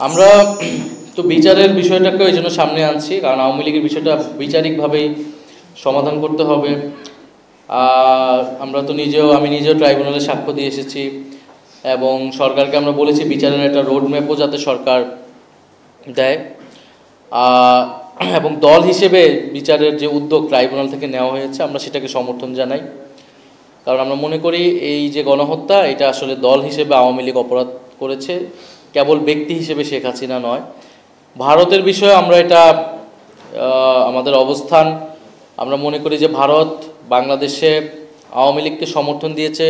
আমরা তো বিচারের বিষয়টাকে ওই জন্য সামনে আনছি, কারণ আওয়ামী লীগের বিষয়টা বিচারিকভাবেই সমাধান করতে হবে। আমরা তো আমি নিজেও ট্রাইব্যুনালে সাক্ষ্য দিয়ে এসেছি এবং সরকারকে আমরা বলেছি বিচারের একটা রোড ম্যাপও যাতে সরকার দেয়, এবং দল হিসেবে বিচারের যে উদ্যোগ ট্রাইব্যুনাল থেকে নেওয়া হয়েছে আমরা সেটাকে সমর্থন জানাই। কারণ আমরা মনে করি এই যে গণহত্যা, এটা আসলে দল হিসেবে আওয়ামী লীগ অপরাধ করেছে, কেবল ব্যক্তি হিসেবে শেখ হাসিনা নয়। ভারতের বিষয়ে আমরা এটা আমাদের অবস্থান, আমরা মনে করি যে ভারত বাংলাদেশে আওয়ামী লীগকে সমর্থন দিয়েছে।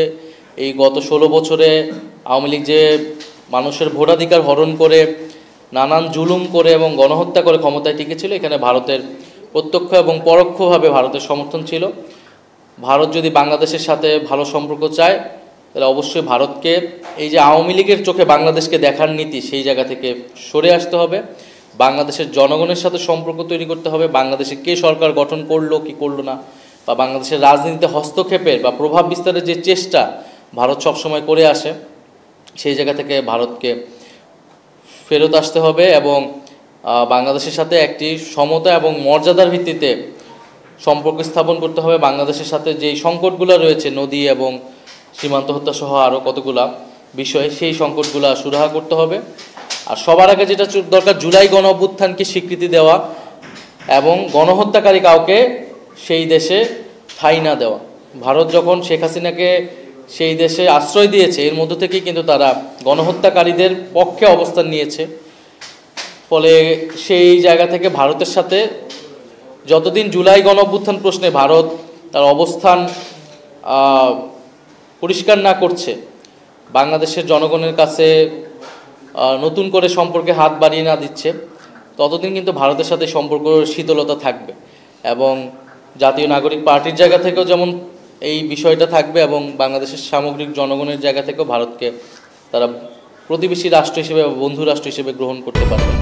এই গত 16 বছরে আওয়ামী লীগ যে মানুষের ভোটাধিকার হরণ করে, নানান জুলুম করে এবং গণহত্যা করে ক্ষমতায় টিকেছিল, এখানে ভারতের প্রত্যক্ষ এবং পরোক্ষভাবে ভারতের সমর্থন ছিল। ভারত যদি বাংলাদেশের সাথে ভালো সম্পর্ক চায় তাহলে অবশ্যই ভারতকে এই যে আওয়ামী লীগের চোখে বাংলাদেশকে দেখার নীতি, সেই জায়গা থেকে সরে আসতে হবে। বাংলাদেশের জনগণের সাথে সম্পর্ক তৈরি করতে হবে। বাংলাদেশে কে সরকার গঠন করলো কি করলো না, বা বাংলাদেশের রাজনীতিতে হস্তক্ষেপের বা প্রভাব বিস্তারের যে চেষ্টা ভারত সবসময় করে আসে, সেই জায়গা থেকে ভারতকে ফেরত আসতে হবে এবং বাংলাদেশের সাথে একটি সমতা এবং মর্যাদার ভিত্তিতে সম্পর্ক স্থাপন করতে হবে। বাংলাদেশের সাথে যেই সংকটগুলো রয়েছে, নদী এবং সীমান্ত হত্যা সহ আরও কতগুলা বিষয়, সেই সংকটগুলো সুরাহা করতে হবে। আর সবার আগে যেটা দরকার, জুলাই গণ অভ্যুত্থানকে স্বীকৃতি দেওয়া এবং গণহত্যাকারী কাউকে সেই দেশে ঠাঁই না দেওয়া। ভারত যখন শেখ হাসিনাকে সেই দেশে আশ্রয় দিয়েছে, এর মধ্য থেকেই কিন্তু তারা গণহত্যাকারীদের পক্ষে অবস্থান নিয়েছে। ফলে সেই জায়গা থেকে ভারতের সাথে যতদিন জুলাই গণ অভ্যুত্থান প্রশ্নে ভারত তার অবস্থান পরিষ্কার না করছে, বাংলাদেশের জনগণের কাছে নতুন করে সম্পর্কে হাত বাড়িয়ে না দিচ্ছে, ততদিন কিন্তু ভারতের সাথে সম্পর্ক শীতলতা থাকবে। এবং জাতীয় নাগরিক পার্টির জায়গা থেকেও যেমন এই বিষয়টা থাকবে, এবং বাংলাদেশের সামগ্রিক জনগণের জায়গা থেকেও ভারতকে তারা প্রতিবেশী রাষ্ট্র হিসেবে বা বন্ধু রাষ্ট্র হিসেবে গ্রহণ করতে পারবে।